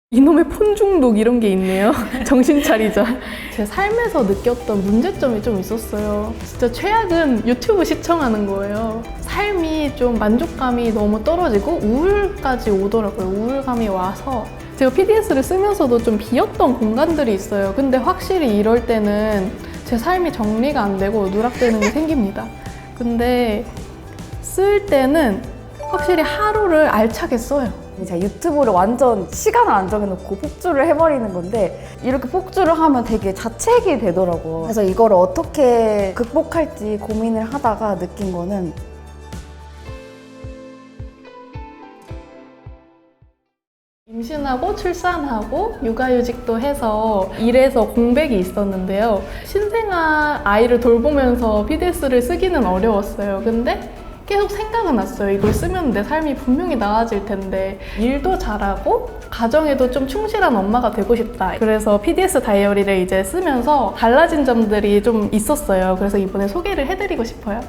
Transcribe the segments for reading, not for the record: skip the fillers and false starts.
이놈의 폰 중독 이런 게 있네요. 정신 차리자. 제 삶에서 느꼈던 문제점이 좀 있었어요. 진짜 최악은 유튜브 시청하는 거예요. 삶이 좀 만족감이 너무 떨어지고 우울까지 오더라고요. 우울감이 와서 제가 PDS를 쓰면서도 좀 비었던 공간들이 있어요. 근데 확실히 이럴 때는 제 삶이 정리가 안 되고 누락되는 게 생깁니다. 근데 쓸 때는 확실히 하루를 알차게 써요. 제가 유튜브를 완전 시간을 안 정해놓고 폭주를 해버리는 건데 이렇게 폭주를 하면 되게 자책이 되더라고요. 그래서 이거를 어떻게 극복할지 고민을 하다가 느낀 거는 임신하고 출산하고 육아휴직도 해서 일에서 공백이 있었는데요. 신생아 아이를 돌보면서 PDS를 쓰기는 어려웠어요. 근데 계속 생각은 났어요. 이걸 쓰면 내 삶이 분명히 나아질 텐데 일도 잘하고 가정에도 좀 충실한 엄마가 되고 싶다. 그래서 PDS 다이어리를 이제 쓰면서 달라진 점들이 좀 있었어요. 그래서 이번에 소개를 해드리고 싶어요.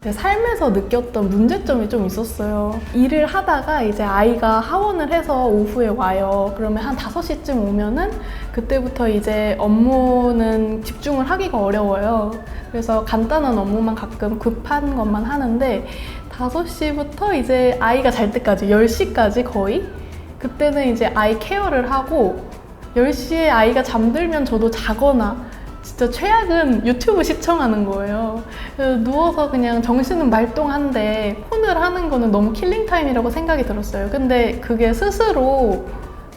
제 삶에서 느꼈던 문제점이 좀 있었어요. 일을 하다가 이제 아이가 하원을 해서 오후에 와요. 그러면 한 5시쯤 오면은 그때부터 이제 업무는 집중을 하기가 어려워요. 그래서 간단한 업무만 가끔 급한 것만 하는데 5시부터 이제 아이가 잘 때까지 10시까지 거의 그때는 이제 아이 케어를 하고 10시에 아이가 잠들면 저도 자거나 진짜 최악은 유튜브 시청하는 거예요. 누워서 그냥 정신은 말똥한데 폰을 하는 거는 너무 킬링타임이라고 생각이 들었어요. 근데 그게 스스로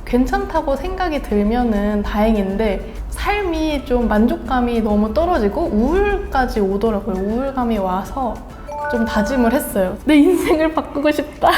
괜찮다고 생각이 들면은 다행인데 삶이 좀 만족감이 너무 떨어지고 우울까지 오더라고요. 우울감이 와서 좀 다짐을 했어요. 내 인생을 바꾸고 싶다.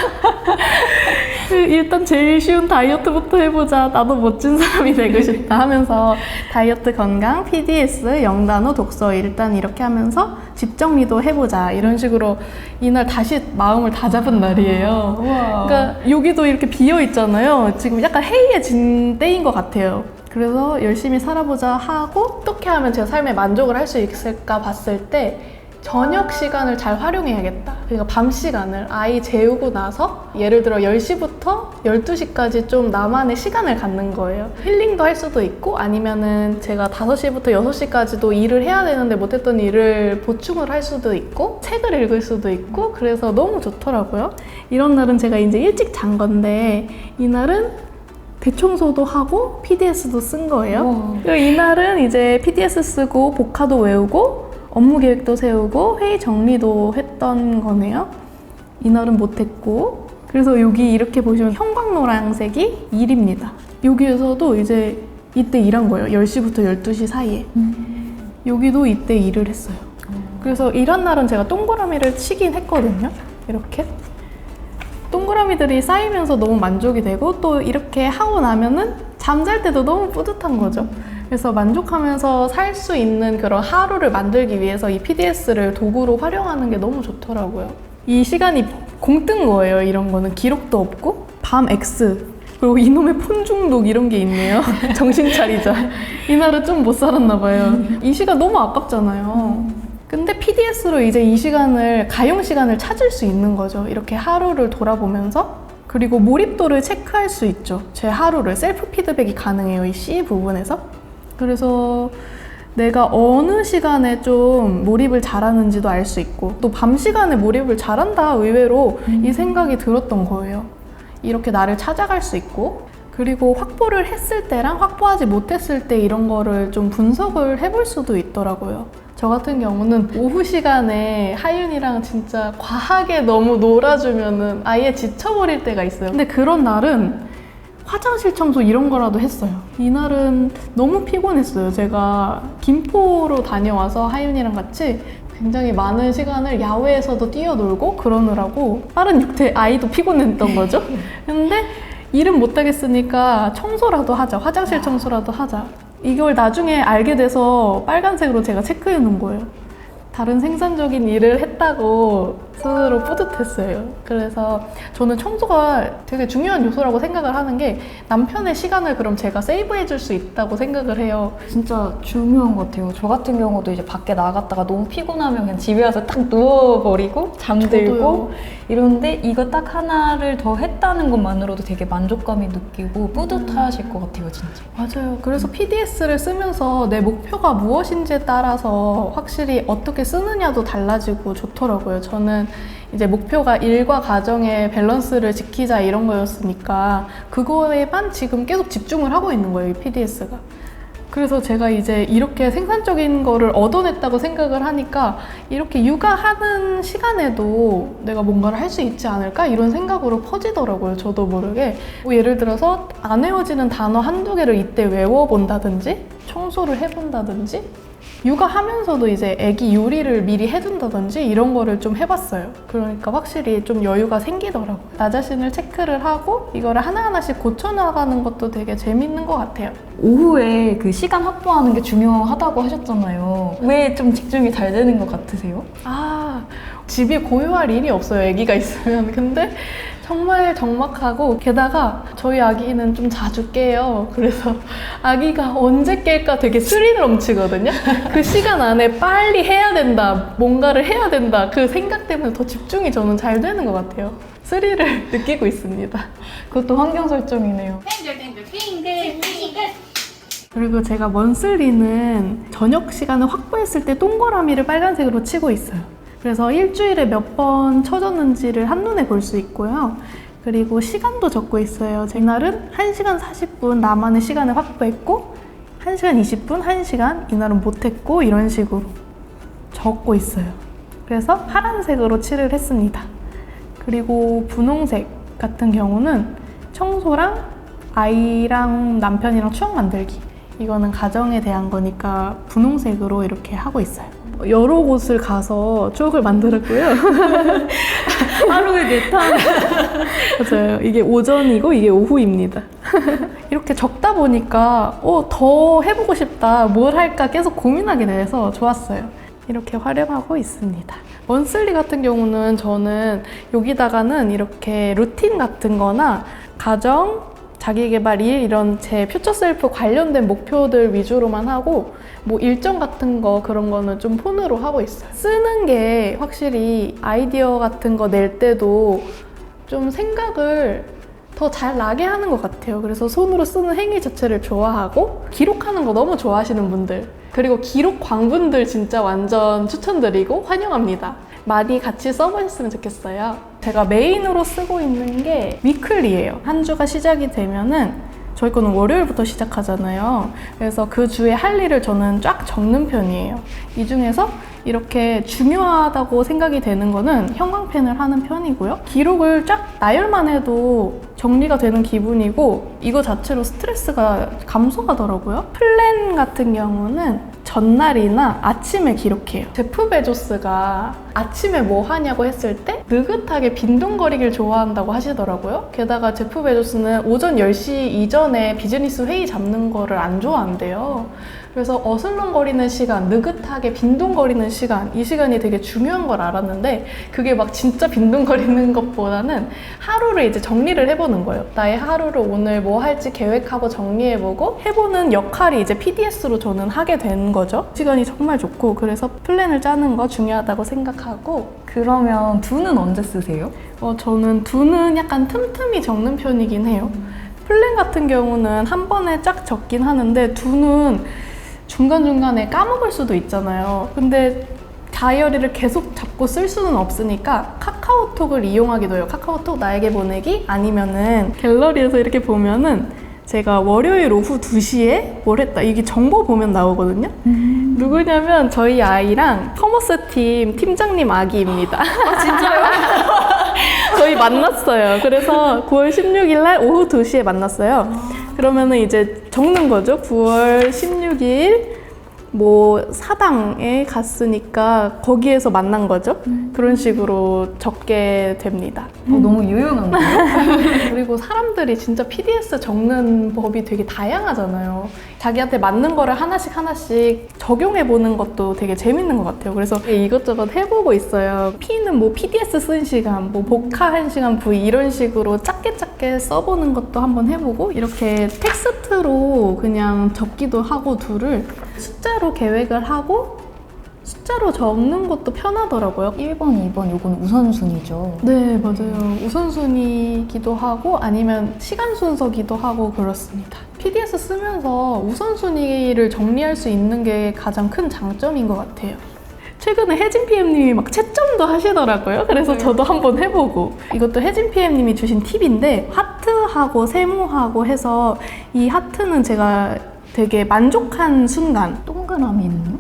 일단 제일 쉬운 다이어트부터 해보자. 나도 멋진 사람이 되고 싶다 하면서 다이어트, 건강, PDS, 영단어, 독서 일단 이렇게 하면서 집 정리도 해보자. 이런 식으로 이날 다시 마음을 다잡은 날이에요. 그러니까 여기도 이렇게 비어 있잖아요. 지금 약간 해이해진 때인 것 같아요. 그래서 열심히 살아보자 하고 어떻게 하면 제 삶에 만족을 할 수 있을까 봤을 때 저녁 시간을 잘 활용해야겠다. 그러니까 밤 시간을 아이 재우고 나서 예를 들어 10시부터 12시까지 좀 나만의 시간을 갖는 거예요. 힐링도 할 수도 있고 아니면은 제가 5시부터 6시까지도 일을 해야 되는데 못했던 일을 보충을 할 수도 있고 책을 읽을 수도 있고 그래서 너무 좋더라고요. 이런 날은 제가 이제 일찍 잔 건데 이날은 대청소도 하고 PDS도 쓴 거예요. 그리고 이날은 이제 PDS 쓰고 복화도 외우고 업무 계획도 세우고 회의 정리도 했던 거네요. 이날은 못했고 그래서 여기 이렇게 보시면 형광노란색이 일입니다. 여기에서도 이제 이때 일한 거예요. 10시부터 12시 사이에. 여기도 이때 일을 했어요. 그래서 일한 날은 제가 동그라미를 치긴 했거든요. 이렇게. 동그라미들이 쌓이면서 너무 만족이 되고 또 이렇게 하고 나면은 잠잘 때도 너무 뿌듯한 거죠. 그래서 만족하면서 살 수 있는 그런 하루를 만들기 위해서 이 PDS를 도구로 활용하는 게 너무 좋더라고요. 이 시간이 공뜬 거예요. 이런 거는 기록도 없고 밤 X 그리고 이놈의 폰 중독 이런 게 있네요. 정신 차리자. 이날은 좀 못 살았나 봐요. 이 시간 너무 아깝잖아요. 근데 PDS로 이제 이 시간을 가용 시간을 찾을 수 있는 거죠. 이렇게 하루를 돌아보면서 그리고 몰입도를 체크할 수 있죠. 제 하루를 셀프 피드백이 가능해요. 이 C 부분에서. 그래서 내가 어느 시간에 좀 몰입을 잘하는지도 알 수 있고 또 밤 시간에 몰입을 잘한다 의외로 이 생각이 들었던 거예요. 이렇게 나를 찾아갈 수 있고 그리고 확보를 했을 때랑 확보하지 못했을 때 이런 거를 좀 분석을 해볼 수도 있더라고요. 저 같은 경우는 오후 시간에 하윤이랑 진짜 과하게 너무 놀아주면은 아예 지쳐버릴 때가 있어요. 근데 그런 날은 화장실 청소 이런 거라도 했어요. 이날은 너무 피곤했어요. 제가 김포로 다녀와서 하윤이랑 같이 굉장히 많은 시간을 야외에서도 뛰어놀고 그러느라고 빠른 육퇴 아이도 피곤했던 거죠. 근데 일은 못하겠으니까 청소라도 하자. 화장실 청소라도 하자. 이걸 나중에 알게 돼서 빨간색으로 제가 체크해 놓은 거예요. 다른 생산적인 일을 했다고 스스로 뿌듯했어요. 그래서 저는 청소가 되게 중요한 요소라고 생각을 하는 게 남편의 시간을 그럼 제가 세이브해 줄 수 있다고 생각을 해요. 진짜 중요한 것 같아요. 저 같은 경우도 이제 밖에 나갔다가 너무 피곤하면 그냥 집에 와서 딱 누워버리고 잠들고 저도요. 이러는데 이거 딱 하나를 더 했다는 것만으로도 되게 만족감이 느끼고 뿌듯하실 것 같아요, 진짜. 맞아요. 그래서 PDS를 쓰면서 내 목표가 무엇인지에 따라서 확실히 어떻게 쓰느냐도 달라지고 좋더라고요. 저는 이제 목표가 일과 가정의 밸런스를 지키자 이런 거였으니까 그거에만 지금 계속 집중을 하고 있는 거예요, 이 PDS가. 그래서 제가 이제 이렇게 생산적인 거를 얻어냈다고 생각을 하니까 이렇게 육아하는 시간에도 내가 뭔가를 할 수 있지 않을까? 이런 생각으로 퍼지더라고요, 저도 모르게. 뭐 예를 들어서 안 외워지는 단어 한두 개를 이때 외워본다든지 청소를 해본다든지 육아하면서도 이제 애기 요리를 미리 해둔다든지 이런 거를 좀 해봤어요. 그러니까 확실히 좀 여유가 생기더라고요. 나 자신을 체크를 하고 이거를 하나하나씩 고쳐나가는 것도 되게 재밌는 것 같아요. 오후에 그 시간 확보하는 게 중요하다고 하셨잖아요. 왜 좀 집중이 잘 되는 것 같으세요? 집이 고요할 일이 없어요, 아기가 있으면. 근데 정말 적막하고 게다가 저희 아기는 좀 자주 깨요. 그래서 아기가 언제 깰까 되게 스릴 넘치거든요. 그 시간 안에 빨리 해야 된다, 뭔가를 해야 된다, 그 생각 때문에 더 집중이 저는 잘 되는 것 같아요. 스릴을 느끼고 있습니다. 그것도 환경 설정이네요. 그리고 제가 먼슬리는 저녁 시간을 확보했을 때 동그라미를 빨간색으로 치고 있어요. 그래서 일주일에 몇 번 쳐줬는지를 한눈에 볼 수 있고요. 그리고 시간도 적고 있어요. 제 날은 1시간 40분 나만의 시간을 확보했고 1시간 20분, 1시간 이날은 못했고 이런 식으로 적고 있어요. 그래서 파란색으로 칠을 했습니다. 그리고 분홍색 같은 경우는 청소랑 아이랑 남편이랑 추억 만들기, 이거는 가정에 대한 거니까 분홍색으로 이렇게 하고 있어요. 여러 곳을 가서 추억을 만들었고요. 하루에 4탄. 맞아요. 이게 오전이고 이게 오후입니다. 이렇게 적다 보니까 더 해보고 싶다, 뭘 할까 계속 고민하게 돼서 좋았어요. 이렇게 활용하고 있습니다. 먼슬리 같은 경우는 저는 여기다가는 이렇게 루틴 같은 거나 가정, 자기계발 일 이런 제 퓨처 셀프 관련된 목표들 위주로만 하고 뭐 일정 같은 거 그런 거는 좀 폰으로 하고 있어요. 쓰는 게 확실히 아이디어 같은 거 낼 때도 좀 생각을 더 잘 나게 하는 것 같아요. 그래서 손으로 쓰는 행위 자체를 좋아하고 기록하는 거 너무 좋아하시는 분들, 그리고 기록 광분들 진짜 완전 추천드리고 환영합니다. 많이 같이 써보셨으면 좋겠어요. 제가 메인으로 쓰고 있는 게 위클리예요. 한 주가 시작이 되면은 저희 거는 월요일부터 시작하잖아요. 그래서 그 주에 할 일을 저는 쫙 적는 편이에요. 이 중에서 이렇게 중요하다고 생각이 되는 거는 형광펜을 하는 편이고요. 기록을 쫙 나열만 해도 정리가 되는 기분이고 이거 자체로 스트레스가 감소하더라고요. 플랜 같은 경우는 전날이나 아침에 기록해요. 제프 베조스가 아침에 뭐 하냐고 했을 때 느긋하게 빈둥거리길 좋아한다고 하시더라고요. 게다가 제프 베조스는 오전 10시 이전에 비즈니스 회의 잡는 거를 안 좋아한대요. 그래서 어슬렁거리는 시간, 느긋하게 빈둥거리는 시간, 이 시간이 되게 중요한 걸 알았는데 그게 막 진짜 빈둥거리는 것보다는 하루를 이제 정리를 해보는 거예요. 나의 하루를 오늘 뭐 할지 계획하고 정리해보고 해보는 역할이 이제 PDS로 저는 하게 된 거죠. 시간이 정말 좋고 그래서 플랜을 짜는 거 중요하다고 생각하고. 그러면 두는 언제 쓰세요? 저는 두는 약간 틈틈이 적는 편이긴 해요. 플랜 같은 경우는 한 번에 쫙 적긴 하는데 두는 중간중간에 까먹을 수도 있잖아요. 근데 다이어리를 계속 잡고 쓸 수는 없으니까 카카오톡을 이용하기도 해요. 카카오톡 나에게 보내기, 아니면은 갤러리에서 이렇게 보면은 제가 월요일 오후 2시에 뭘 했다, 이게 정보 보면 나오거든요. 누구냐면 저희 아이랑 커머스 팀 팀장님 아기입니다. 진짜요? 저희 만났어요. 그래서 9월 16일 날 오후 2시에 만났어요. 그러면은 이제 적는 거죠. 9월 16일 뭐 사당에 갔으니까 거기에서 만난 거죠. 그런 식으로 적게 됩니다. 너무 유용한데요? 그리고 사람들이 진짜 PDS 적는 법이 되게 다양하잖아요. 자기한테 맞는 거를 하나씩 적용해 보는 것도 되게 재밌는 것 같아요. 그래서 이것저것 해보고 있어요. P는 뭐 PDS 쓴 시간, 뭐 복화 1시간 V 이런 식으로 작게 써보는 것도 한번 해보고, 이렇게 텍스트로 그냥 적기도 하고 둘을 숫자로 계획을 하고 숫자로 적는 것도 편하더라고요. 1번, 2번 요건 우선순위죠. 네, 맞아요. 우선순위기도 하고 아니면 시간 순서기도 하고 그렇습니다. PDS 쓰면서 우선순위를 정리할 수 있는 게 가장 큰 장점인 것 같아요. 최근에 혜진 PM님이 막 채점도 하시더라고요. 그래서 저도 한번 해보고. 이것도 혜진 PM님이 주신 팁인데, 하트하고 세모하고 해서 이 하트는 제가 되게 만족한 순간. 동그라미는요?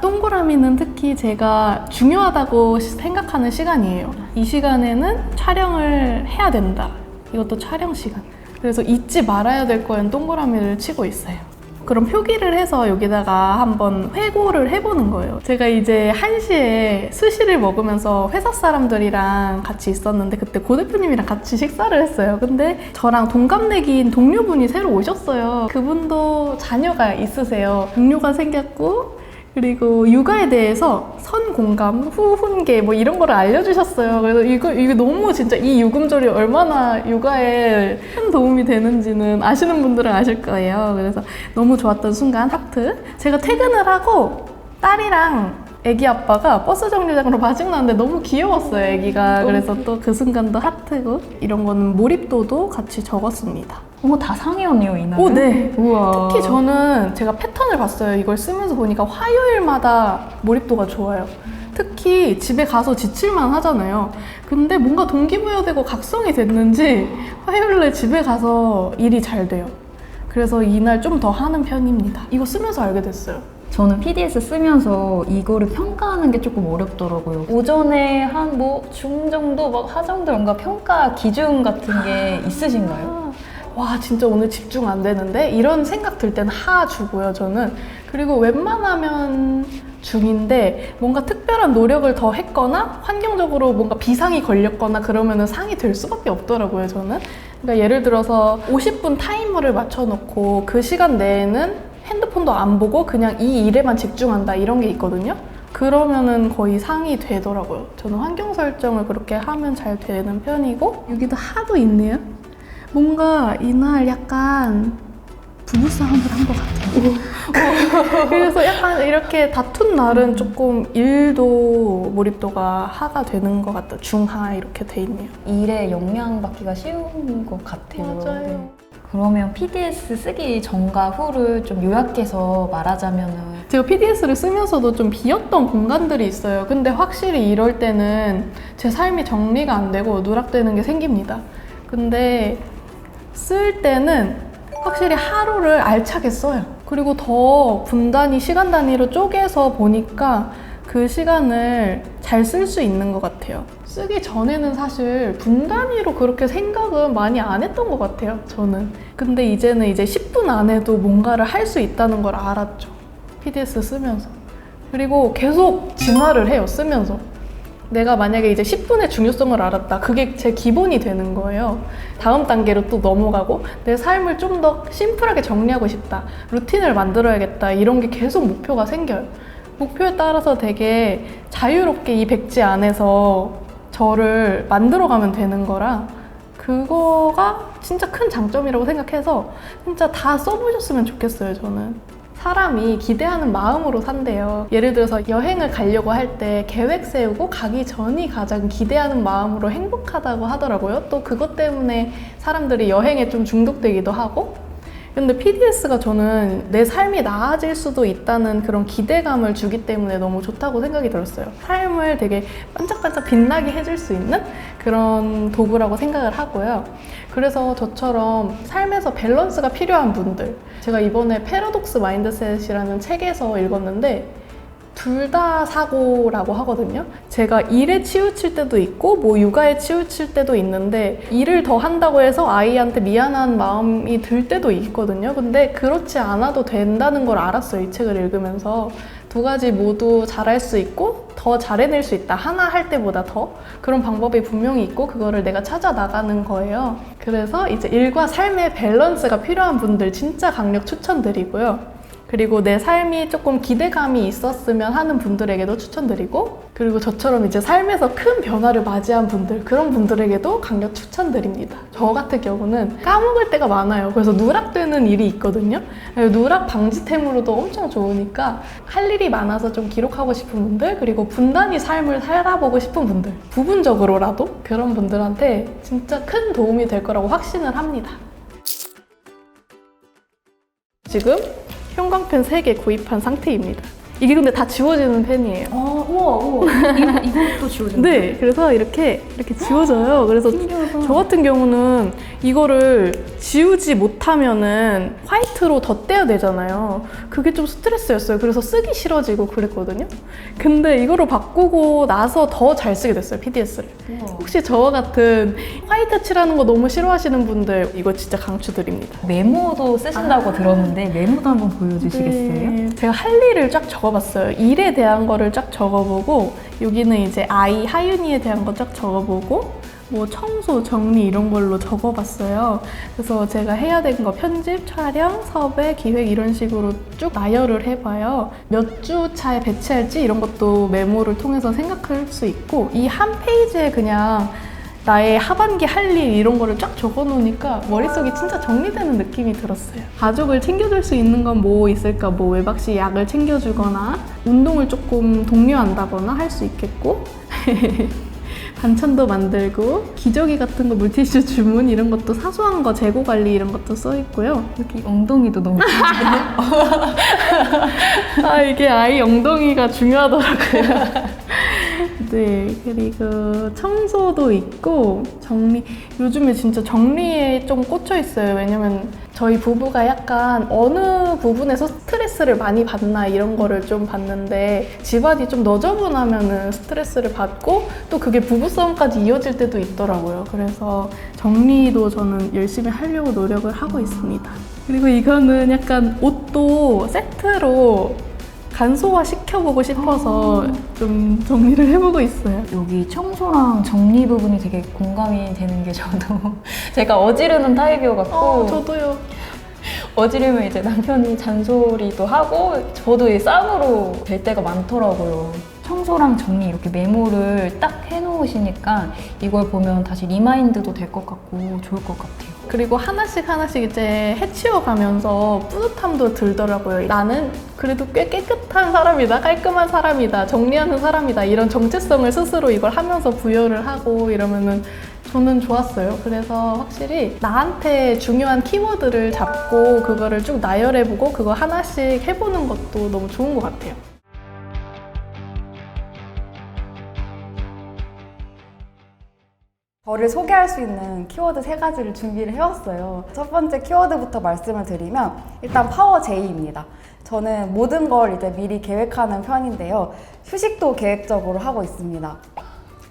동그라미는 특히 제가 중요하다고 생각하는 시간이에요. 이 시간에는 촬영을 해야 된다. 이것도 촬영 시간. 그래서 잊지 말아야 될 거엔 동그라미를 치고 있어요. 그럼 표기를 해서 여기다가 한번 회고를 해보는 거예요. 제가 이제 1시에 스시를 먹으면서 회사 사람들이랑 같이 있었는데, 그때 고 대표님이랑 같이 식사를 했어요. 근데 저랑 동갑내기인 동료분이 새로 오셨어요. 그분도 자녀가 있으세요. 동료가 생겼고, 그리고 육아에 대해서 선공감, 후훈계 뭐 이런 거를 알려주셨어요. 그래서 이거 너무 진짜 이 유금절이 얼마나 육아에 큰 도움이 되는지는 아시는 분들은 아실 거예요. 그래서 너무 좋았던 순간 하트. 제가 퇴근을 하고 딸이랑 애기 아빠가 버스 정류장으로 마중 나는데 너무 귀여웠어요, 애기가. 그래서 또 그 순간도 하트고, 이런 거는 몰입도도 같이 적었습니다. 다 상이었네요, 이날. 오, 네. 우와. 특히 저는 제가 패턴을 봤어요. 이걸 쓰면서 보니까 화요일마다 몰입도가 좋아요. 특히 집에 가서 지칠만 하잖아요. 근데 뭔가 동기부여되고 각성이 됐는지 화요일에 집에 가서 일이 잘 돼요. 그래서 이날 좀 더 하는 편입니다. 이거 쓰면서 알게 됐어요. 저는 PDS 쓰면서 이거를 평가하는 게 조금 어렵더라고요. 오전에 한 뭐 중 정도, 막 하 정도 뭔가 평가 기준 같은 게 있으신가요? 와, 진짜 오늘 집중 안 되는데? 이런 생각 들 때는 하 주고요, 저는. 그리고 웬만하면 중인데, 뭔가 특별한 노력을 더 했거나 환경적으로 뭔가 비상이 걸렸거나 그러면은 상이 될 수밖에 없더라고요, 저는. 그러니까 예를 들어서 50분 타이머를 맞춰놓고 그 시간 내에는 핸드폰도 안 보고 그냥 이 일에만 집중한다, 이런 게 있거든요. 그러면은 거의 상이 되더라고요. 저는 환경 설정을 그렇게 하면 잘 되는 편이고. 여기도 하도 있네요. 뭔가 이날 약간 부부싸움을 한 것 같아요. 그래서 약간 이렇게 다툰 날은 조금 일도 몰입도가 하가 되는 것 같다. 중하 이렇게 돼 있네요. 일에 영향받기가 쉬운 것 같아요. 맞아요. 네. 그러면 PDS 쓰기 전과 후를 좀 요약해서 말하자면은, 제가 PDS를 쓰면서도 좀 비었던 공간들이 있어요. 근데 확실히 이럴 때는 제 삶이 정리가 안 되고 누락되는 게 생깁니다. 근데 쓸 때는 확실히 하루를 알차게 써요. 그리고 더 분단위, 시간 단위로 쪼개서 보니까 그 시간을 잘 쓸 수 있는 것 같아요. 쓰기 전에는 사실 분단위로 그렇게 생각은 많이 안 했던 것 같아요, 저는. 근데 이제는 이제 10분 안에도 뭔가를 할 수 있다는 걸 알았죠. PDS 쓰면서. 그리고 계속 진화를 해요, 쓰면서. 내가 만약에 이제 10분의 중요성을 알았다. 그게 제 기본이 되는 거예요. 다음 단계로 또 넘어가고 내 삶을 좀 더 심플하게 정리하고 싶다. 루틴을 만들어야겠다. 이런 게 계속 목표가 생겨요. 목표에 따라서 되게 자유롭게 이 백지 안에서 저를 만들어가면 되는 거라, 그거가 진짜 큰 장점이라고 생각해서 진짜 다 써보셨으면 좋겠어요, 저는. 사람이 기대하는 마음으로 산대요. 예를 들어서 여행을 가려고 할 때 계획 세우고 가기 전이 가장 기대하는 마음으로 행복하다고 하더라고요. 또 그것 때문에 사람들이 여행에 좀 중독되기도 하고. 근데 PDS가 저는 내 삶이 나아질 수도 있다는 그런 기대감을 주기 때문에 너무 좋다고 생각이 들었어요. 삶을 되게 반짝반짝 빛나게 해줄 수 있는 그런 도구라고 생각을 하고요. 그래서 저처럼 삶에서 밸런스가 필요한 분들, 제가 이번에 패러독스 마인드셋이라는 책에서 읽었는데 둘 다 사고라고 하거든요. 제가 일에 치우칠 때도 있고 뭐 육아에 치우칠 때도 있는데 일을 더 한다고 해서 아이한테 미안한 마음이 들 때도 있거든요. 근데 그렇지 않아도 된다는 걸 알았어요. 이 책을 읽으면서. 두 가지 모두 잘할 수 있고 더 잘해낼 수 있다. 하나 할 때보다 더. 그런 방법이 분명히 있고 그거를 내가 찾아 나가는 거예요. 그래서 이제 일과 삶의 밸런스가 필요한 분들 진짜 강력 추천드리고요. 그리고 내 삶이 조금 기대감이 있었으면 하는 분들에게도 추천드리고, 그리고 저처럼 이제 삶에서 큰 변화를 맞이한 분들, 그런 분들에게도 강력 추천드립니다. 저 같은 경우는 까먹을 때가 많아요. 그래서 누락되는 일이 있거든요. 누락 방지템으로도 엄청 좋으니까 할 일이 많아서 좀 기록하고 싶은 분들, 그리고 분단위 삶을 살아보고 싶은 분들, 부분적으로라도 그런 분들한테 진짜 큰 도움이 될 거라고 확신을 합니다. 지금 형광펜 3개 구입한 상태입니다. 이게 근데 다 지워지는 펜이에요. 우와. 이것도 지워진다. 네, 그래서 이렇게 지워져요. 그래서 신기하다. 저 같은 경우는 이거를 지우지 못하면은 화이트로 덧대야 되잖아요. 그게 좀 스트레스였어요. 그래서 쓰기 싫어지고 그랬거든요. 근데 이거로 바꾸고 나서 더 잘 쓰게 됐어요, PDS를. 혹시 저와 같은 화이트 칠하는 거 너무 싫어하시는 분들 이거 진짜 강추드립니다. 메모도 쓰신다고 들었는데 메모도 한번 보여주시겠어요? 네, 제가 할 일을 쫙 적어봤어요. 일에 대한 거를 쫙 적어보고, 여기는 이제 아이 하윤이에 대한 거 쫙 적어보고, 뭐 청소, 정리 이런 걸로 적어봤어요. 그래서 제가 해야 되는 거 편집, 촬영, 섭외, 기획 이런 식으로 쭉 나열을 해봐요. 몇 주 차에 배치할지 이런 것도 메모를 통해서 생각할 수 있고, 이 한 페이지에 그냥 나의 하반기 할 일 이런 거를 쫙 적어놓으니까 머릿속이 진짜 정리되는 느낌이 들었어요. 가족을 챙겨줄 수 있는 건 뭐 있을까? 뭐 외박 시 약을 챙겨주거나 운동을 조금 독려한다거나 할 수 있겠고 반찬도 만들고 기저귀 같은 거 물티슈 주문 이런 것도 사소한 거 재고 관리 이런 것도 써 있고요. 이렇게 엉덩이도 너무 아 이게 아이 엉덩이가 중요하더라고요. 네, 그리고 청소도 있고 정리, 요즘에 진짜 정리에 좀 꽂혀 있어요. 왜냐면 저희 부부가 약간 어느 부분에서 스트레스를 많이 받나 이런 거를 좀 봤는데, 집안이 좀 너저분하면은 스트레스를 받고 또 그게 부부싸움까지 이어질 때도 있더라고요. 그래서 정리도 저는 열심히 하려고 노력을 하고 있습니다. 그리고 이거는 약간 옷도 세트로 간소화 시켜보고 싶어서 좀 정리를 해보고 있어요. 여기 청소랑 정리 부분이 되게 공감이 되는 게 저도 제가 어지르는 타입이어갖고 저도요. 어지르면 이제 남편이 잔소리도 하고 저도 이 싸움으로 될 때가 많더라고요. 청소랑 정리 이렇게 메모를 딱 해놓으시니까 이걸 보면 다시 리마인드도 될 것 같고 좋을 것 같아요. 그리고 하나씩 이제 해치워가면서 뿌듯함도 들더라고요. 나는 그래도 꽤 깨끗한 사람이다, 깔끔한 사람이다, 정리하는 사람이다, 이런 정체성을 스스로 이걸 하면서 부여를 하고 이러면은 저는 좋았어요. 그래서 확실히 나한테 중요한 키워드를 잡고 그거를 쭉 나열해보고 그거 하나씩 해보는 것도 너무 좋은 것 같아요. 저를 소개할 수 있는 키워드 3가지를 준비를 해왔어요. 첫 번째 키워드부터 말씀을 드리면 일단 파워 J입니다. 저는 모든 걸 이제 미리 계획하는 편인데요. 휴식도 계획적으로 하고 있습니다.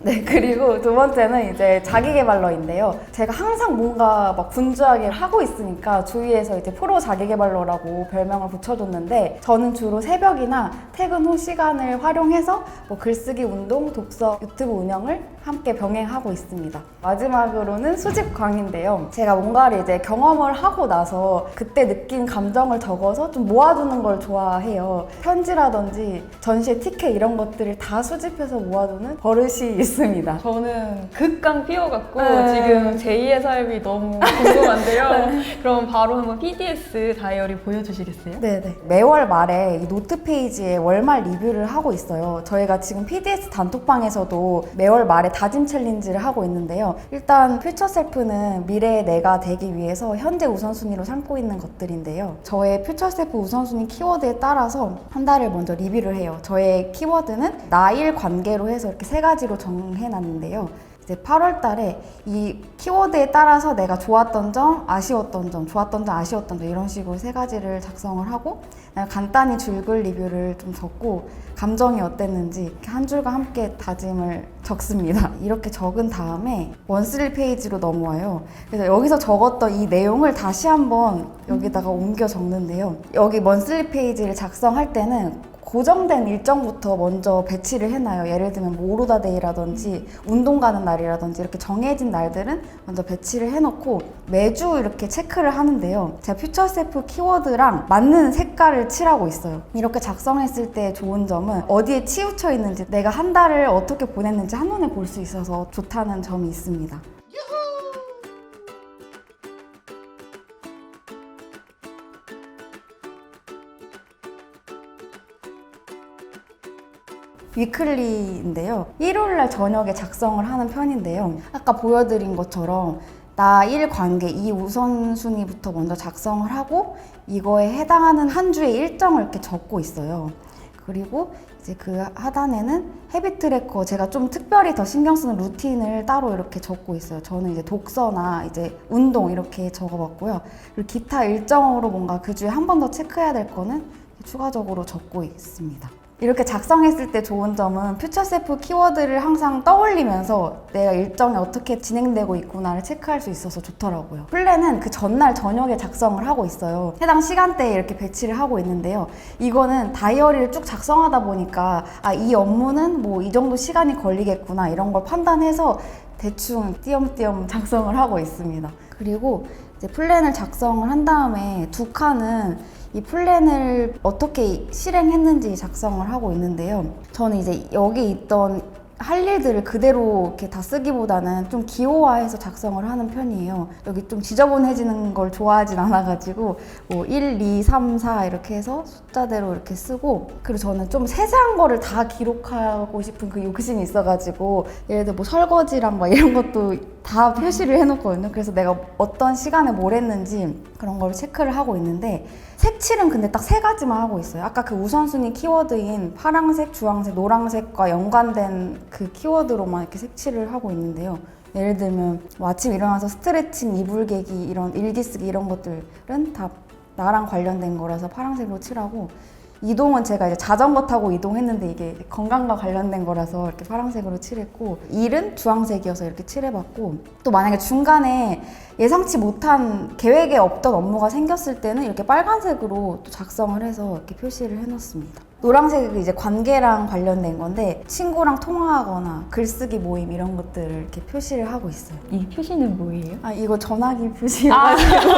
네, 그리고 두 번째는 이제 자기계발러인데요. 제가 항상 뭔가 막 분주하게 하고 있으니까 주위에서 이제 프로 자기계발러라고 별명을 붙여줬는데, 저는 주로 새벽이나 퇴근 후 시간을 활용해서 뭐 글쓰기 운동, 독서, 유튜브 운영을 함께 병행하고 있습니다. 마지막으로는 수집광인데요. 제가 뭔가를 이제 경험을 하고 나서 그때 느낀 감정을 적어서 좀 모아두는 걸 좋아해요. 편지라든지 전시회 티켓 이런 것들을 다 수집해서 모아두는 버릇이 있습니다. 저는 극강 피어갖고 네. 지금 제2의 삶이 너무 궁금한데요. 그럼 바로 한번 PDS 다이어리 보여주시겠어요? 네네. 매월 말에 이 노트 페이지에 월말 리뷰를 하고 있어요. 저희가 지금 PDS 단톡방에서도 매월 말에 다짐 챌린지를 하고 있는데요. 일단 퓨처셀프는 미래의 내가 되기 위해서 현재 우선순위로 삼고 있는 것들인데요. 저의 퓨처셀프 우선순위 키워드에 따라서 한 달을 먼저 리뷰를 해요. 저의 키워드는 나일 관계로 해서 이렇게 3가지로 정해놨는데요. 이제 8월 달에 이 키워드에 따라서 내가 좋았던 점, 아쉬웠던 점, 좋았던 점, 아쉬웠던 점 이런 식으로 3가지를 작성을 하고 간단히 줄글 리뷰를 좀 적고 감정이 어땠는지 이렇게 한 줄과 함께 다짐을 적습니다. 이렇게 적은 다음에 원쓰리 페이지로 넘어와요. 그래서 여기서 적었던 이 내용을 다시 한번 여기다가 옮겨 적는데요. 여기 원쓰리 페이지를 작성할 때는 고정된 일정부터 먼저 배치를 해놔요. 예를 들면 뭐 오로다데이라든지 운동 가는 날이라든지 이렇게 정해진 날들은 먼저 배치를 해놓고 매주 이렇게 체크를 하는데요. 제가 퓨처셀프 키워드랑 맞는 색깔을 칠하고 있어요. 이렇게 작성했을 때 좋은 점은 어디에 치우쳐 있는지 내가 한 달을 어떻게 보냈는지 한눈에 볼 수 있어서 좋다는 점이 있습니다. 위클리인데요. 일요일날 저녁에 작성을 하는 편인데요. 아까 보여드린 것처럼 나 1 관계, 이 우선순위부터 먼저 작성을 하고 이거에 해당하는 한 주의 일정을 이렇게 적고 있어요. 그리고 이제 그 하단에는 헤비트 트래커, 제가 좀 특별히 더 신경 쓰는 루틴을 따로 이렇게 적고 있어요. 저는 이제 독서나 이제 운동 이렇게 적어봤고요. 그리고 기타 일정으로 뭔가 그 주에 한 번 더 체크해야 될 거는 추가적으로 적고 있습니다. 이렇게 작성했을 때 좋은 점은 퓨처셀프 키워드를 항상 떠올리면서 내가 일정이 어떻게 진행되고 있구나를 체크할 수 있어서 좋더라고요. 플랜은 그 전날 저녁에 작성을 하고 있어요. 해당 시간대에 이렇게 배치를 하고 있는데요. 이거는 다이어리를 쭉 작성하다 보니까 이 업무는 뭐 이 정도 시간이 걸리겠구나 이런 걸 판단해서 대충 띄엄띄엄 작성을 하고 있습니다. 그리고 이제 플랜을 작성을 한 다음에 두 칸은 이 플랜을 어떻게 실행했는지 작성을 하고 있는데요. 저는 이제 여기 있던 할 일들을 그대로 이렇게 다 쓰기보다는 좀 기호화해서 작성을 하는 편이에요. 여기 좀 지저분해지는 걸 좋아하진 않아가지고 뭐 1, 2, 3, 4 이렇게 해서 숫자대로 이렇게 쓰고, 그리고 저는 좀 세세한 거를 다 기록하고 싶은 그 욕심이 있어가지고 예를 들어 뭐 설거지랑 막 이런 것도 다 표시를 해놓거든요. 그래서 내가 어떤 시간에 뭘 했는지 그런 걸 체크를 하고 있는데, 색칠은 근데 딱 3가지만 하고 있어요. 아까 그 우선순위 키워드인 파란색, 주황색, 노란색과 연관된 그 키워드로만 이렇게 색칠을 하고 있는데요. 예를 들면 뭐 아침 일어나서 스트레칭, 이불 개기, 이런 일기 쓰기 이런 것들은 다 나랑 관련된 거라서 파란색으로 칠하고, 이동은 제가 이제 자전거 타고 이동했는데 이게 건강과 관련된 거라서 이렇게 파란색으로 칠했고, 일은 주황색이어서 이렇게 칠해봤고, 또 만약에 중간에 예상치 못한 계획에 없던 업무가 생겼을 때는 이렇게 빨간색으로 또 작성을 해서 이렇게 표시를 해놨습니다. 노란색은 이제 관계랑 관련된 건데 친구랑 통화하거나 글쓰기 모임 이런 것들을 이렇게 표시를 하고 있어요. 이 표시는 뭐예요? 이거 전화기 표시여가지고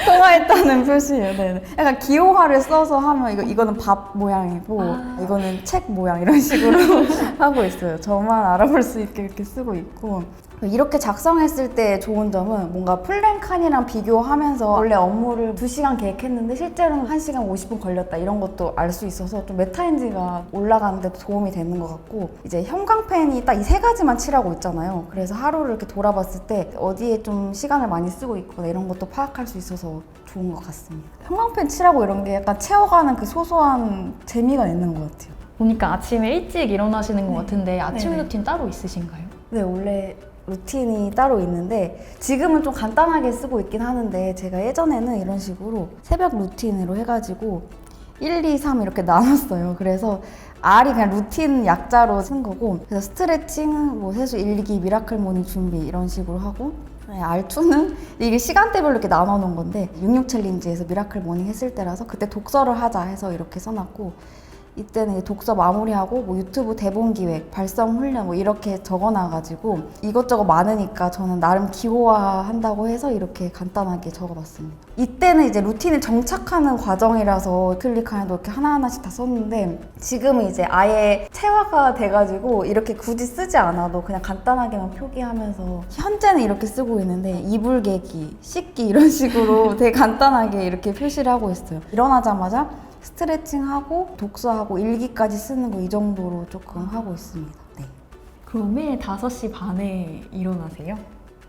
통화했다는 표시예요. 네. 약간 기호화를 써서 하면 이거는 밥 모양이고 이거는 책 모양 이런 식으로 하고 있어요. 저만 알아볼 수 있게 이렇게 쓰고 있고, 이렇게 작성했을 때 좋은 점은 뭔가 플랜 칸이랑 비교하면서 원래 업무를 2시간 계획했는데 실제로는 1시간 50분 걸렸다 이런 것도 알 수 있어서 좀 메타인지가 올라가는 데 도움이 되는 것 같고, 이제 형광펜이 딱 이 3가지만 칠하고 있잖아요. 그래서 하루를 이렇게 돌아봤을 때 어디에 좀 시간을 많이 쓰고 있거나 이런 것도 파악할 수 있어서 좋은 것 같습니다. 형광펜 칠하고 이런 게 약간 채워가는 그 소소한 재미가 있는 것 같아요. 보니까 아침에 일찍 일어나시는 것 같은데 아침 네네. 루틴 따로 있으신가요? 네, 원래 루틴이 따로 있는데 지금은 좀 간단하게 쓰고 있긴 하는데, 제가 예전에는 이런 식으로 새벽 루틴으로 해가지고 1, 2, 3 이렇게 나눴어요. 그래서 R이 그냥 루틴 약자로 쓴 거고, 그래서 스트레칭, 뭐 세수 일기, 미라클 모닝 준비 이런 식으로 하고, R2는 이게 시간대별로 이렇게 나눠 놓은 건데 66 챌린지에서 미라클 모닝 했을 때라서 그때 독서를 하자 해서 이렇게 써놨고, 이때는 독서 마무리하고 뭐 유튜브 대본 기획, 발성 훈련 뭐 이렇게 적어놔가지고 이것저것 많으니까 저는 나름 기호화한다고 해서 이렇게 간단하게 적어봤습니다. 이때는 이제 루틴을 정착하는 과정이라서 클릭하는도 이렇게 하나하나씩 다 썼는데, 지금은 이제 아예 체화가 돼가지고 이렇게 굳이 쓰지 않아도 그냥 간단하게만 표기하면서 현재는 이렇게 쓰고 있는데, 이불 개기, 씻기 이런 식으로 되게 간단하게 이렇게 표시를 하고 있어요. 일어나자마자 스트레칭하고 독서하고 일기까지 쓰는 거 이 정도로 조금 하고 있습니다. 네. 그럼 매일 5시 반에 일어나세요?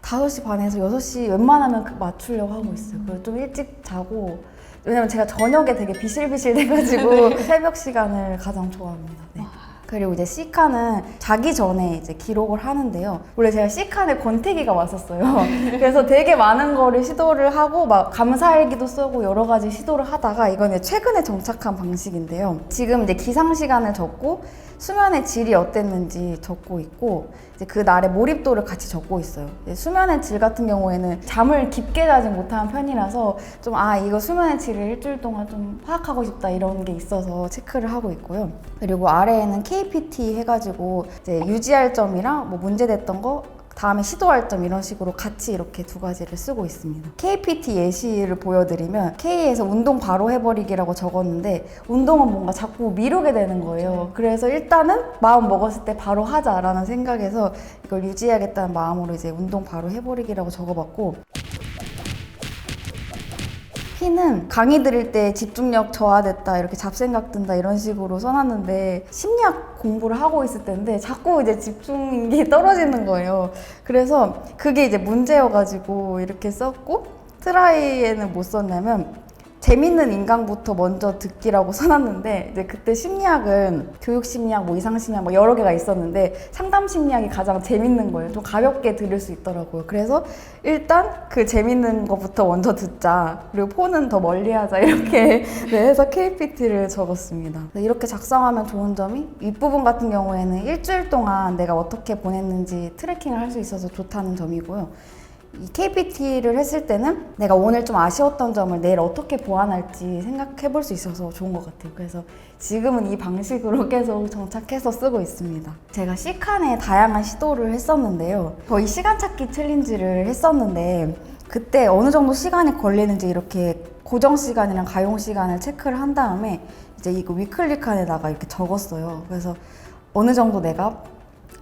5시 반에서 6시 웬만하면 맞추려고 하고 있어요. 그리고 좀 일찍 자고, 왜냐면 제가 저녁에 되게 비실비실 돼가지고 새벽 시간을 가장 좋아합니다. 네. 그리고 이제 C칸은 자기 전에 이제 기록을 하는데요. 원래 제가 C칸에 권태기가 왔었어요. 그래서 되게 많은 거를 시도를 하고 막 감사일기도 쓰고 여러 가지 시도를 하다가 이건 최근에 정착한 방식인데요. 지금 이제 기상 시간을 적고 수면의 질이 어땠는지 적고 있고 이제 그 날의 몰입도를 같이 적고 있어요. 수면의 질 같은 경우에는 잠을 깊게 자지 못하는 편이라서 좀 이거 수면의 질을 일주일 동안 좀 파악하고 싶다 이런 게 있어서 체크를 하고 있고요. 그리고 아래에는 KPT 해가지고 이제 유지할 점이랑 뭐 문제됐던 거 다음에 시도할 점 이런 식으로 같이 이렇게 두 가지를 쓰고 있습니다. KPT 예시를 보여드리면 K에서 운동 바로 해버리기라고 적었는데 운동은 뭔가 자꾸 미루게 되는 거예요. 그래서 일단은 마음 먹었을 때 바로 하자라는 생각에서 이걸 유지해야겠다는 마음으로 이제 운동 바로 해버리기라고 적어봤고, P는 강의 들을 때 집중력 저하됐다, 이렇게 잡생각 든다 이런 식으로 써놨는데 심리학 공부를 하고 있을 때인데 자꾸 이제 집중이 떨어지는 거예요. 그래서 그게 이제 문제여가지고 이렇게 썼고, 트라이에는 뭐 썼냐면 재밌는 인강부터 먼저 듣기라고 써놨는데 이제 그때 심리학은 교육 심리학, 뭐 이상 심리학 뭐 여러 개가 있었는데 상담 심리학이 가장 재밌는 거예요. 좀 가볍게 들을 수 있더라고요. 그래서 일단 그 재밌는 것부터 먼저 듣자, 그리고 폰은 더 멀리 하자, 이렇게 해서 KPT를 적었습니다. 이렇게 작성하면 좋은 점이 윗부분 같은 경우에는 일주일 동안 내가 어떻게 보냈는지 트래킹을 할 수 있어서 좋다는 점이고요. 이 KPT를 했을 때는 내가 오늘 좀 아쉬웠던 점을 내일 어떻게 보완할지 생각해 볼 수 있어서 좋은 것 같아요. 그래서 지금은 이 방식으로 계속 정착해서 쓰고 있습니다. 제가 C칸에 다양한 시도를 했었는데요. 거의 시간 찾기 챌린지를 했었는데 그때 어느 정도 시간이 걸리는지 이렇게 고정 시간이랑 가용 시간을 체크를 한 다음에 이제 이거 위클리 칸에다가 이렇게 적었어요. 그래서 어느 정도 내가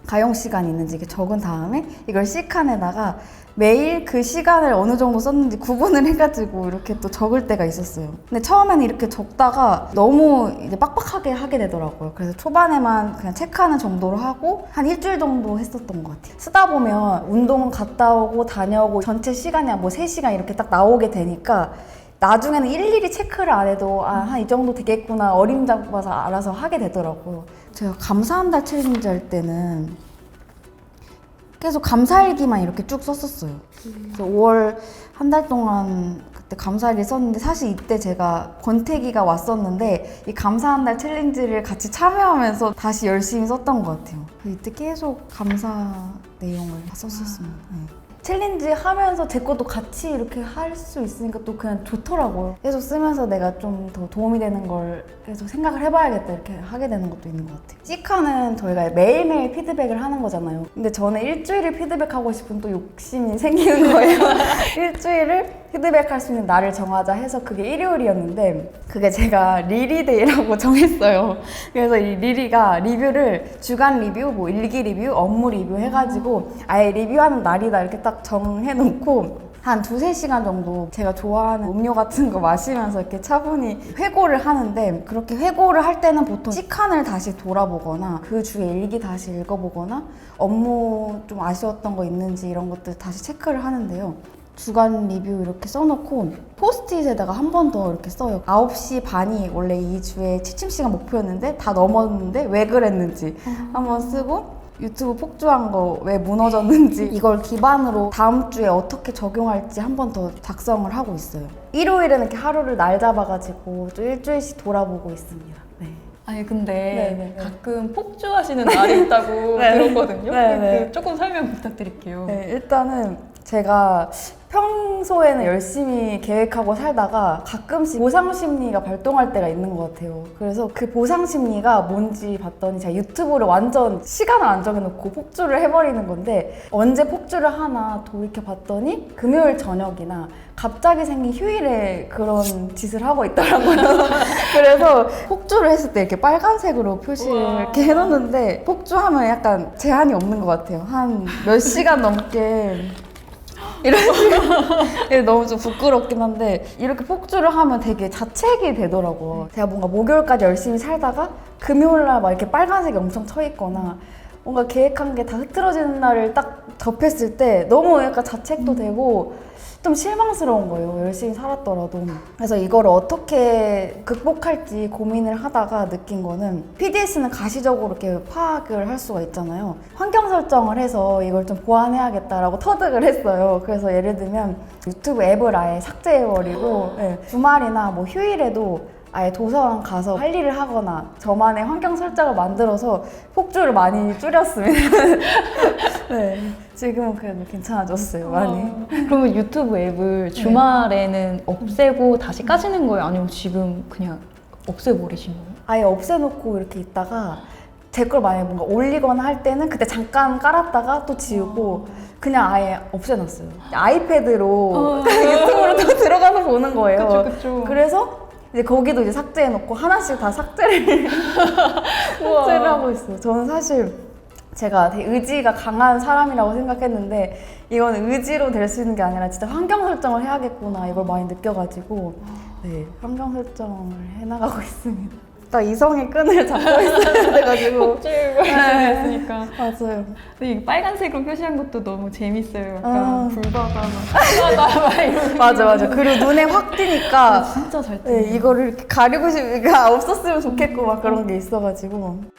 가용 시간이 있는지 이렇게 적은 다음에 이걸 C칸에다가 매일 그 시간을 어느 정도 썼는지 구분을 해가지고 이렇게 또 적을 때가 있었어요. 근데 처음에는 이렇게 적다가 너무 이제 빡빡하게 하게 되더라고요. 그래서 초반에만 그냥 체크하는 정도로 하고 한 일주일 정도 했었던 것 같아요. 쓰다 보면 운동 갔다 오고 다녀오고 전체 시간이 뭐 3시간 이렇게 딱 나오게 되니까 나중에는 일일이 체크를 안 해도 한 이 정도 되겠구나 어림잡아서 알아서 하게 되더라고요. 제가 감사 한 달 챌린지 할 때는 계속 감사일기만 이렇게 쭉 썼었어요. 그래서 5월 한 달 동안 그때 감사일기 썼는데 사실 이때 제가 권태기가 왔었는데 이 감사 한 달 챌린지를 같이 참여하면서 다시 열심히 썼던 것 같아요. 이때 계속 감사 내용을 썼었습니다. 네. 챌린지 하면서 제 것도 같이 이렇게 할 수 있으니까 또 그냥 좋더라고요. 계속 쓰면서 내가 좀 더 도움이 되는 걸 계속 생각을 해봐야겠다 이렇게 하게 되는 것도 있는 것 같아요. C칸은 저희가 매일매일 피드백을 하는 거잖아요. 근데 저는 일주일을 피드백하고 싶은 또 욕심이 생기는 거예요. 일주일을 피드백할 수 있는 날을 정하자 해서 그게 일요일이었는데 그게 제가 리리데이라고 정했어요. 그래서 이 리리가 리뷰를 주간 리뷰, 뭐 일기 리뷰, 업무 리뷰 해가지고 아예 리뷰하는 날이다 이렇게 딱 정해놓고 한 2-3시간 정도 제가 좋아하는 음료 같은 거 마시면서 이렇게 차분히 회고를 하는데, 그렇게 회고를 할 때는 보통 C칸을 다시 돌아보거나 그 주에 일기 다시 읽어보거나 업무 좀 아쉬웠던 거 있는지 이런 것들 다시 체크를 하는데요. 주간 리뷰 이렇게 써놓고 포스트잇에다가 한 번 더 이렇게 써요. 9시 반이 원래 이 주에 취침 시간 목표였는데 다 넘었는데 왜 그랬는지 한번 쓰고, 유튜브 폭주한 거 왜 무너졌는지 이걸 기반으로 다음 주에 어떻게 적용할지 한 번 더 작성을 하고 있어요. 일요일에는 이렇게 하루를 날 잡아가지고 또 일주일씩 돌아보고 있습니다. 네. 아니 근데 네네. 가끔 폭주하시는 날이 있다고 네네. 들었거든요. 네네. 조금 설명 부탁드릴게요. 네, 일단은 제가 평소에는 열심히 계획하고 살다가 가끔씩 보상심리가 발동할 때가 있는 것 같아요. 그래서 그 보상심리가 뭔지 봤더니 제가 유튜브를 완전 시간을 안 정해놓고 폭주를 해버리는 건데, 언제 폭주를 하나 돌이켜봤더니 금요일 저녁이나 갑자기 생긴 휴일에 그런 짓을 하고 있더라고요. 그래서 폭주를 했을 때 이렇게 빨간색으로 표시를 이렇게 해놓는데, 폭주하면 약간 제한이 없는 것 같아요. 한 몇 시간 넘게 이런 식으로 너무 좀 부끄럽긴 한데 이렇게 폭주를 하면 되게 자책이 되더라고요. 제가 뭔가 목요일까지 열심히 살다가 금요일날 막 이렇게 빨간색이 엄청 쳐 있거나 뭔가 계획한 게 다 흐트러지는 날을 딱 접했을 때 너무 약간 자책도 되고 좀 실망스러운 거예요. 열심히 살았더라도. 그래서 이걸 어떻게 극복할지 고민을 하다가 느낀 거는 PDS는 가시적으로 이렇게 파악을 할 수가 있잖아요. 환경 설정을 해서 이걸 좀 보완해야겠다라고 터득을 했어요. 그래서 예를 들면 유튜브 앱을 아예 삭제해버리고 네, 주말이나 뭐 휴일에도 아예 도서관 가서 할 일을 하거나 저만의 환경 설정을 만들어서 폭주를 많이 줄였습니다. 네, 지금은 그래도 괜찮아졌어요, 많이. 그러면 유튜브 앱을 주말에는 없애고 다시 까시는 거예요? 아니면 지금 그냥 없애버리신 거예요? 아예 없애놓고 이렇게 있다가 제 걸 만약에 뭔가 올리거나 할 때는 그때 잠깐 깔았다가 또 지우고 그냥 아예 없애놨어요. 아이패드로 유튜브로 또 들어가서 보는 거예요. 그쵸. 그래서 이제 거기도 이제 삭제해놓고 하나씩 다 삭제를 하고 있어요. 저는 사실 제가 되게 의지가 강한 사람이라고 생각했는데 이건 의지로 될 수 있는 게 아니라 진짜 환경 설정을 해야겠구나 이걸 많이 느껴가지고 네, 환경 설정을 해나가고 있습니다. 딱 이성의 끈을 잡고 있어야 돼가지고 폭주가 있으니까. 맞아요. 근데 이 빨간색으로 표시한 것도 너무 재밌어요. 약간 아. 불바다, 막 이런. 맞아. 그리고 눈에 확 띄니까 진짜 잘 뜨네. 네, 이거를 이렇게 가리고 싶으니까 없었으면 좋겠고 막 그런 게 있어가지고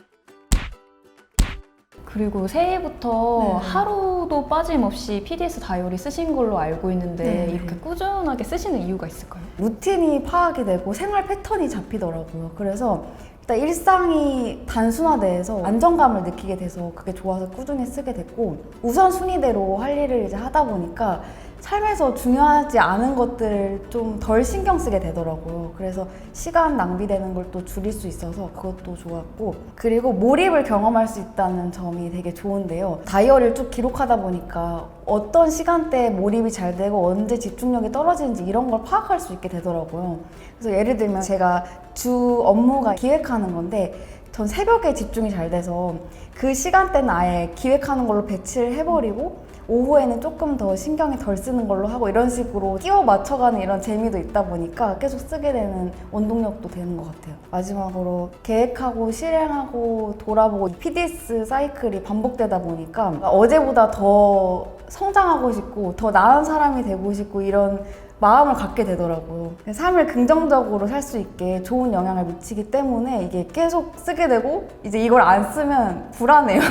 그리고 새해부터 네. 하루도 빠짐없이 PDS 다이어리 쓰신 걸로 알고 있는데 네. 이렇게 꾸준하게 쓰시는 이유가 있을까요? 루틴이 파악이 되고 생활 패턴이 잡히더라고요. 그래서 일단 일상이 단순화돼서 안정감을 느끼게 돼서 그게 좋아서 꾸준히 쓰게 됐고 우선순위대로 할 일을 이제 하다 보니까 삶에서 중요하지 않은 것들을 좀 덜 신경 쓰게 되더라고요. 그래서 시간 낭비되는 걸 또 줄일 수 있어서 그것도 좋았고 그리고 몰입을 경험할 수 있다는 점이 되게 좋은데요. 다이어리를 쭉 기록하다 보니까 어떤 시간대에 몰입이 잘 되고 언제 집중력이 떨어지는지 이런 걸 파악할 수 있게 되더라고요. 그래서 예를 들면 제가 주 업무가 기획하는 건데 전 새벽에 집중이 잘 돼서 그 시간대는 아예 기획하는 걸로 배치를 해버리고 오후에는 조금 더 신경이 덜 쓰는 걸로 하고 이런 식으로 끼워 맞춰가는 이런 재미도 있다 보니까 계속 쓰게 되는 원동력도 되는 것 같아요. 마지막으로 계획하고 실행하고 돌아보고 PDS 사이클이 반복되다 보니까 어제보다 더 성장하고 싶고 더 나은 사람이 되고 싶고 이런 마음을 갖게 되더라고요. 삶을 긍정적으로 살 수 있게 좋은 영향을 미치기 때문에 이게 계속 쓰게 되고 이제 이걸 안 쓰면 불안해요.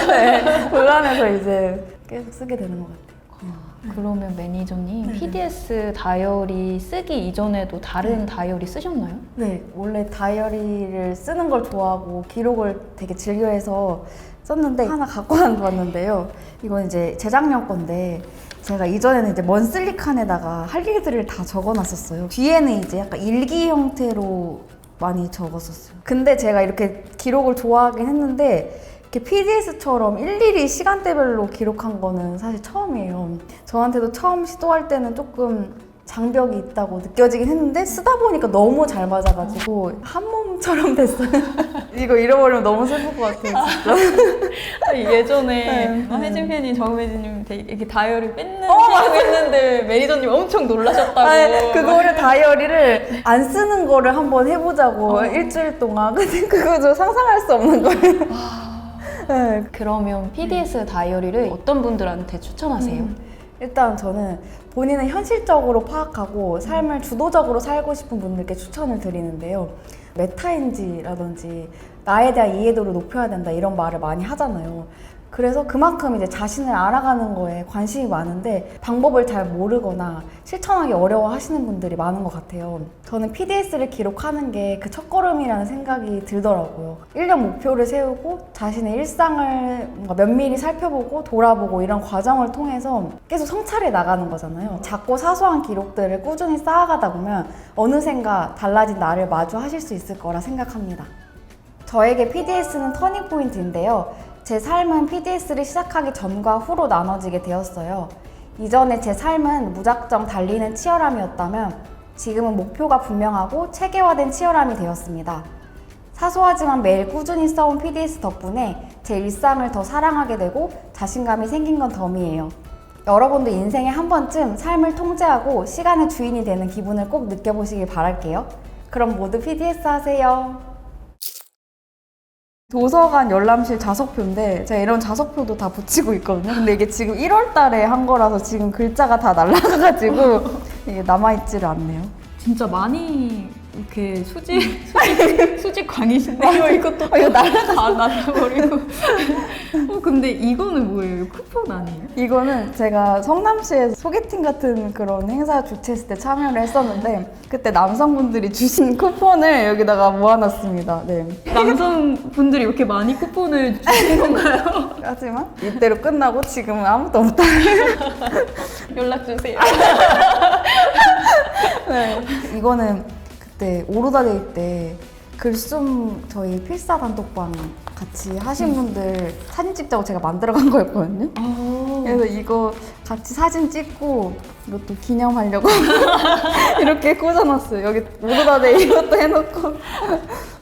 네, 불안해서 이제 계속 쓰게 되는 것 같아요. 그러면 매니저님 네네. PDS 다이어리 쓰기 이전에도 다른 다이어리 쓰셨나요? 네, 원래 다이어리를 쓰는 걸 좋아하고 기록을 되게 즐겨해서 썼는데 하나 갖고 왔는데요. 이건 이제 재작년 건데 제가 이전에는 이제 먼슬리 칸에다가 할 일들을 다 적어놨었어요. 뒤에는 이제 약간 일기 형태로 많이 적었었어요. 근데 제가 이렇게 기록을 좋아하긴 했는데 이렇게 PDS처럼 일일이 시간대별로 기록한 거는 사실 처음이에요. 저한테도 처음 시도할 때는 조금 장벽이 있다고 느껴지긴 했는데 쓰다 보니까 너무 잘 맞아가지고 한 몸처럼 됐어요. 이거 잃어버리면 너무 슬플 것 같아요, 진짜. 예전에 네. 혜진 팬이 정우 매니저님 되게 이렇게 다이어리 뺏는 하고 했는데 매니저님 엄청 놀라셨다고. 아니, 그거를 다이어리를 안 쓰는 거를 한번 해보자고 일주일 동안. 근데 그거 좀 상상할 수 없는 거예요. 네. 그러면 PDS 다이어리를 어떤 분들한테 추천하세요? 일단 저는 본인은 현실적으로 파악하고 삶을 주도적으로 살고 싶은 분들께 추천을 드리는데요. 메타인지라든지 나에 대한 이해도를 높여야 된다 이런 말을 많이 하잖아요. 그래서 그만큼 이제 자신을 알아가는 거에 관심이 많은데 방법을 잘 모르거나 실천하기 어려워 하시는 분들이 많은 것 같아요. 저는 PDS를 기록하는 게 그 첫걸음이라는 생각이 들더라고요. 1년 목표를 세우고 자신의 일상을 뭔가 면밀히 살펴보고 돌아보고 이런 과정을 통해서 계속 성찰해 나가는 거잖아요. 작고 사소한 기록들을 꾸준히 쌓아가다 보면 어느샌가 달라진 나를 마주하실 수 있을 거라 생각합니다. 저에게 PDS는 터닝포인트인데요. 제 삶은 PDS를 시작하기 전과 후로 나눠지게 되었어요. 이전에 제 삶은 무작정 달리는 치열함이었다면 지금은 목표가 분명하고 체계화된 치열함이 되었습니다. 사소하지만 매일 꾸준히 써온 PDS 덕분에 제 일상을 더 사랑하게 되고 자신감이 생긴 건 덤이에요. 여러분도 인생에 한 번쯤 삶을 통제하고 시간의 주인이 되는 기분을 꼭 느껴보시길 바랄게요. 그럼 모두 PDS 하세요. 도서관 열람실 자석표인데 제가 이런 자석표도 다 붙이고 있거든요. 근데 이게 지금 1월 달에 한 거라서 지금 글자가 다 날라가가지고 이게 남아있지를 않네요. 진짜 많이 이렇게 수직광이신데요. 이것도 이거 날라가. 다 날라버리고. 근데 이거는 뭐예요? 쿠폰 아니에요? 이거는 제가 성남시에서 소개팅 같은 그런 행사 주최했을 때 참여를 했었는데 그때 남성분들이 주신 쿠폰을 여기다가 모아놨습니다. 네. 남성분들이 이렇게 많이 쿠폰을 주신 건가요? 하지만 이때로 끝나고 지금은 아무도 없다네요. 연락 주세요. 네. 이거는 그때 오로다데이 때 글숨 저희 필사 단톡방 같이 하신 분들 사진 찍자고 제가 만들어간 거였거든요. 그래서 이거 같이 사진 찍고 이것도 기념하려고 이렇게 꽂아놨어요. 여기 오로다데이 이것도 해놓고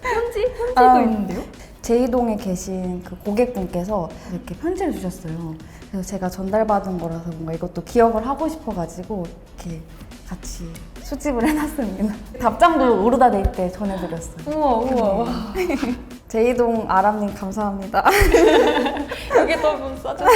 편지도 있는데요? 제2동에 계신 그 고객분께서 이렇게 편지를 주셨어요. 그래서 제가 전달받은 거라서 뭔가 이것도 기억을 하고 싶어가지고 이렇게 같이 수집을 해놨습니다. 답장도 오르다데이 때 전해드렸어요. 우와. 제2동 아람님 감사합니다. 여기도 한번 써주세요.